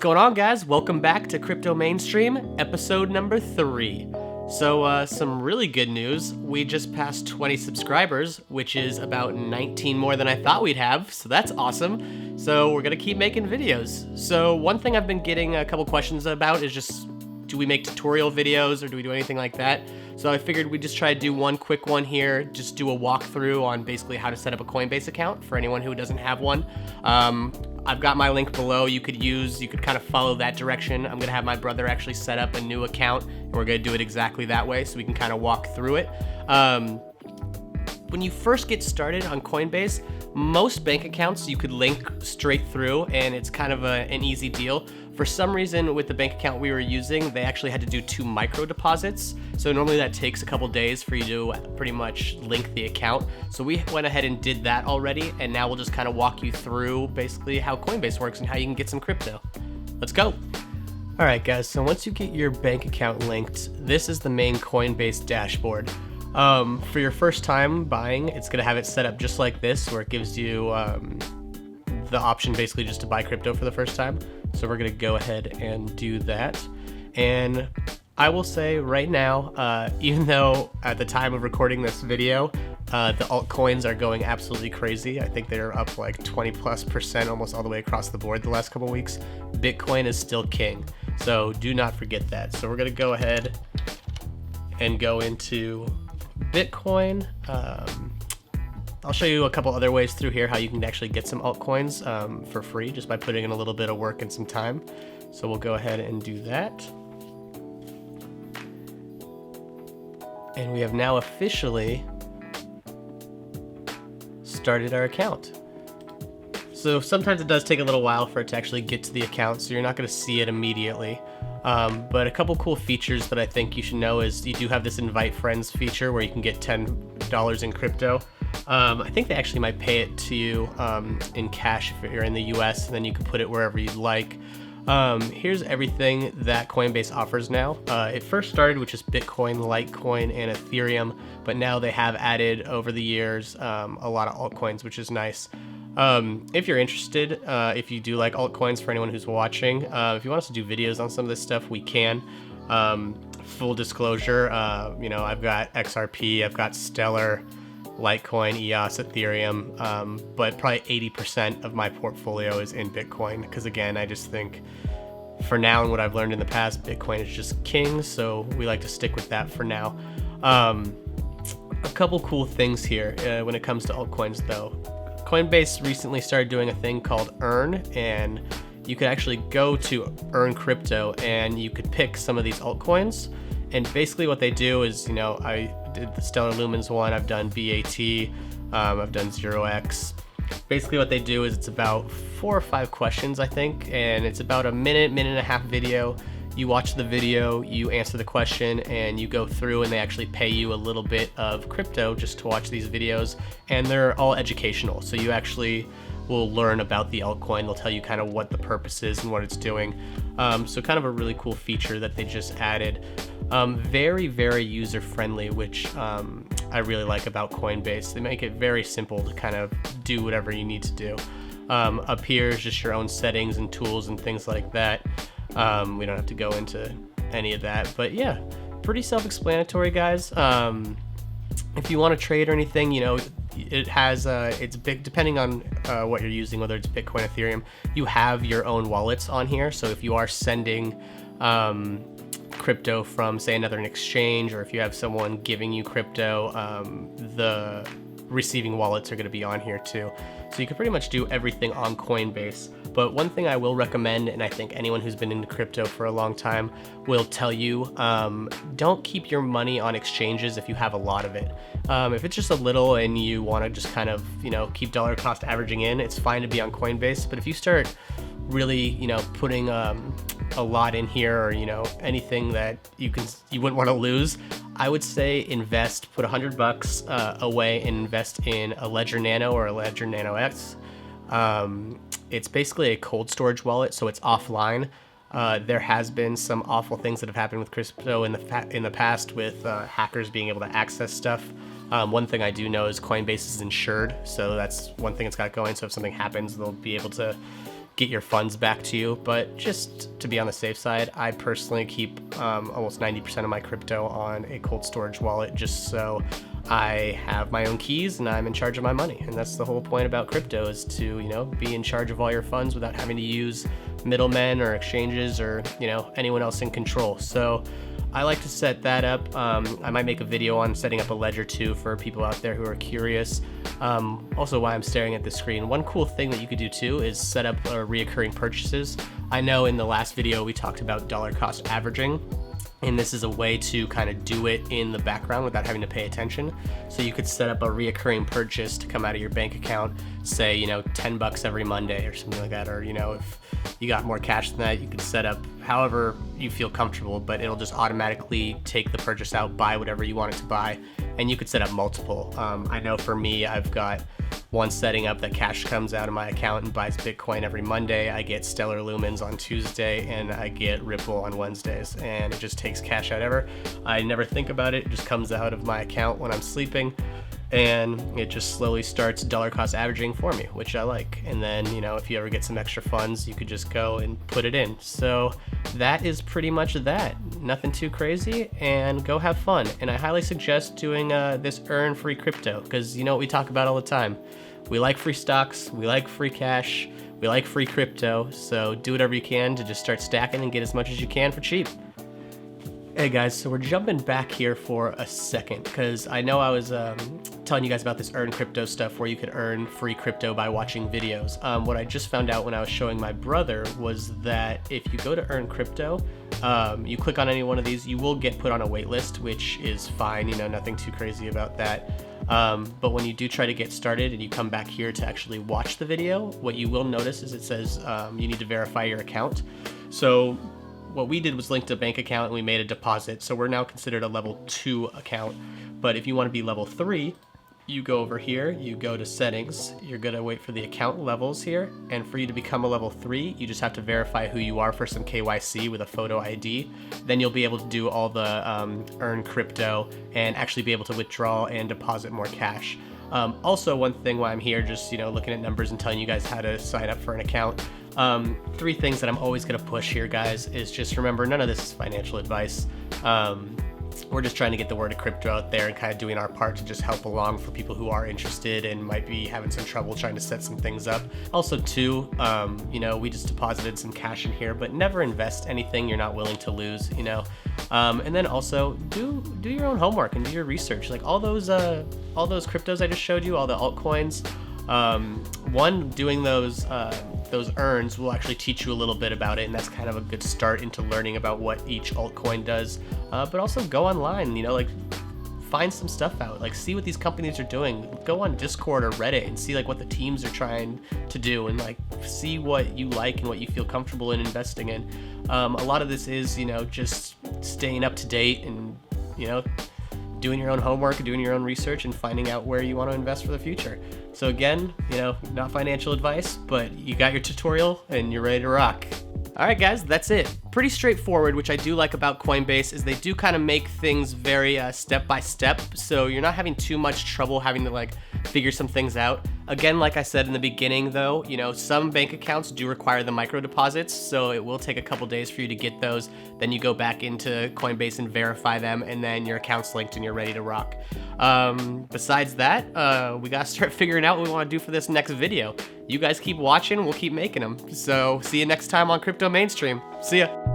going on, guys? Welcome back to Crypto Mainstream, episode number 3. So, some really good news. We just passed 20 subscribers, which is about 19 more than I thought we'd have, so that's awesome. So, we're gonna keep making videos. So, one thing I've been getting a couple questions about is just, do we make tutorial videos or do we do anything like that? So I figured we'd just try to do one quick one here, just do a walkthrough on basically how to set up a Coinbase account for anyone who doesn't have one. I've got my link below you could kind of follow that direction. I'm gonna have my brother actually set up a new account and we're gonna do it exactly that way so we can kind of walk through it. When you first get started on Coinbase, most bank accounts you could link straight through and it's kind of an easy deal. For some reason with the bank account we were using, they actually had to do 2 micro deposits. So normally that takes a couple days for you to pretty much link the account. So we went ahead and did that already. And now we'll just kind of walk you through basically how Coinbase works and how you can get some crypto. Let's go. All right, guys. So once you get your bank account linked, this is the main Coinbase dashboard. For your first time buying, it's going to have it set up just like this, where it gives you the option basically just to buy crypto for the first time. So we're going to go ahead and do that. And I will say right now, even though at the time of recording this video, the altcoins are going absolutely crazy. I think they're up like 20+% almost all the way across the board the last couple weeks. Bitcoin is still king. So do not forget that. So we're going to go ahead and go into Bitcoin. I'll show you a couple other ways through here how you can actually get some altcoins for free just by putting in a little bit of work and some time. So we'll go ahead and do that. And we have now officially started our account. So sometimes it does take a little while for it to actually get to the account, so you're not going to see it immediately. But a couple cool features that I think you should know is you do have this invite friends feature where you can get $10 in crypto. I think they actually might pay it to you in cash if you're in the US, and then you can put it wherever you'd like. Here's everything that Coinbase offers now. It first started with just Bitcoin, Litecoin, and Ethereum, but now they have added over the years a lot of altcoins, which is nice. If you're interested, if you do like altcoins, for anyone who's watching, if you want us to do videos on some of this stuff, we can. Full disclosure, I've got XRP, I've got Stellar, Litecoin, EOS, Ethereum, but probably 80% of my portfolio is in Bitcoin because, again, I just think for now and what I've learned in the past, Bitcoin is just king, so we like to stick with that for now. A couple cool things here when it comes to altcoins, though. Coinbase recently started doing a thing called Earn, and you could actually go to Earn Crypto and you could pick some of these altcoins. And basically what they do is, I did the Stellar Lumens one, I've done BAT, I've done 0x. Basically what they do is it's about 4 or 5 questions, I think, and it's about a minute and a half video. You watch the video, you answer the question, and you go through, and they actually pay you a little bit of crypto just to watch these videos, and they're all educational. So you actually will learn about the altcoin. They'll tell you kind of what the purpose is and what it's doing. So kind of a really cool feature that they just added. Very, very user-friendly, which I really like about Coinbase. They make it very simple to kind of do whatever you need to do. Up here is just your own settings and tools and things like that. We don't have to go into any of that, but yeah, pretty self-explanatory, guys. If you want to trade or anything, it has it's big depending on what you're using, whether it's Bitcoin, Ethereum. You have your own wallets on here, so if you are sending crypto from, say, another exchange, or if you have someone giving you crypto, the receiving wallets are going to be on here too. So you can pretty much do everything on Coinbase. But one thing I will recommend, and I think anyone who's been into crypto for a long time will tell you, don't keep your money on exchanges if you have a lot of it. If it's just a little and you want to just kind of, keep dollar cost averaging in, it's fine to be on Coinbase. But if you start really, putting a lot in here, or, anything that you wouldn't want to lose, I would say put $100 away and invest in a Ledger Nano or a Ledger Nano X. It's basically a cold storage wallet, so it's offline. There has been some awful things that have happened with crypto in the past with hackers being able to access stuff. One thing I do know is Coinbase is insured, so that's one thing it's got going. So if something happens, they'll be able to get your funds back to you. But just to be on the safe side, I personally keep almost 90% of my crypto on a cold storage wallet, just so I have my own keys and I'm in charge of my money. And that's the whole point about crypto, is to, be in charge of all your funds without having to use middlemen or exchanges or, anyone else in control. So I like to set that up. I might make a video on setting up a ledger too for people out there who are curious. Also, while I'm staring at the screen, one cool thing that you could do too is set up reoccurring purchases. I know in the last video we talked about dollar cost averaging, and this is a way to kind of do it in the background without having to pay attention. So you could set up a reoccurring purchase to come out of your bank account, say, $10 every Monday or something like that. Or, if you got more cash than that, you could set up however you feel comfortable, but it'll just automatically take the purchase out, buy whatever you want it to buy. And you could set up multiple. I know for me, I've got one setting up that cash comes out of my account and buys Bitcoin every Monday. I get Stellar Lumens on Tuesday, and I get Ripple on Wednesdays, and it just takes cash out ever. I never think about it. It just comes out of my account when I'm sleeping, and it just slowly starts dollar cost averaging for me, which I like. And then, if you ever get some extra funds, you could just go and put it in. So that is pretty much that. Nothing too crazy, and go have fun. And I highly suggest doing this earn free crypto, because what we talk about all the time. We like free stocks, we like free cash, we like free crypto. So do whatever you can to just start stacking and get as much as you can for cheap. Hey guys, so we're jumping back here for a second, because I know I was telling you guys about this earn crypto stuff where you could earn free crypto by watching videos. What I just found out when I was showing my brother was that if you go to earn crypto, you click on any one of these, you will get put on a wait list, which is fine, nothing too crazy about that. But when you do try to get started and you come back here to actually watch the video, what you will notice is it says you need to verify your account. So what we did was linked a bank account and we made a deposit. So we're now considered a level 2 account. But if you want to be level 3, you go over here, you go to settings, you're gonna wait for the account levels here. And for you to become a level 3, you just have to verify who you are for some KYC with a photo ID. Then you'll be able to do all the earn crypto and actually be able to withdraw and deposit more cash. Also, one thing while I'm here, just looking at numbers and telling you guys how to sign up for an account. 3 things that I'm always going to push here, guys, is just remember, none of this is financial advice. We're just trying to get the word of crypto out there and kind of doing our part to just help along for people who are interested and might be having some trouble trying to set some things up. Also, too, we just deposited some cash in here, but never invest anything you're not willing to lose, And then also do your own homework and do your research. Like all those cryptos I just showed you, all the altcoins. Doing those earns will actually teach you a little bit about it, and that's kind of a good start into learning about what each altcoin does. But also go online, find some stuff out, see what these companies are doing. Go on Discord or Reddit and see what the teams are trying to do, and see what you like and what you feel comfortable in investing in. A lot of this is just staying up to date and doing your own homework, doing your own research, and finding out where you want to invest for the future. So again, not financial advice, but you got your tutorial and you're ready to rock. All right, guys, that's it. Pretty straightforward, which I do like about Coinbase is they do kind of make things very step by step, so you're not having too much trouble having to figure some things out. Again, like I said in the beginning though, some bank accounts do require the micro deposits, so it will take a couple days for you to get those. Then you go back into Coinbase and verify them, and then your account's linked and you're ready to rock. Besides that, we gotta start figuring out what we want to do for this next video. You guys keep watching, we'll keep making them. So see you next time on Crypto Mainstream. See ya.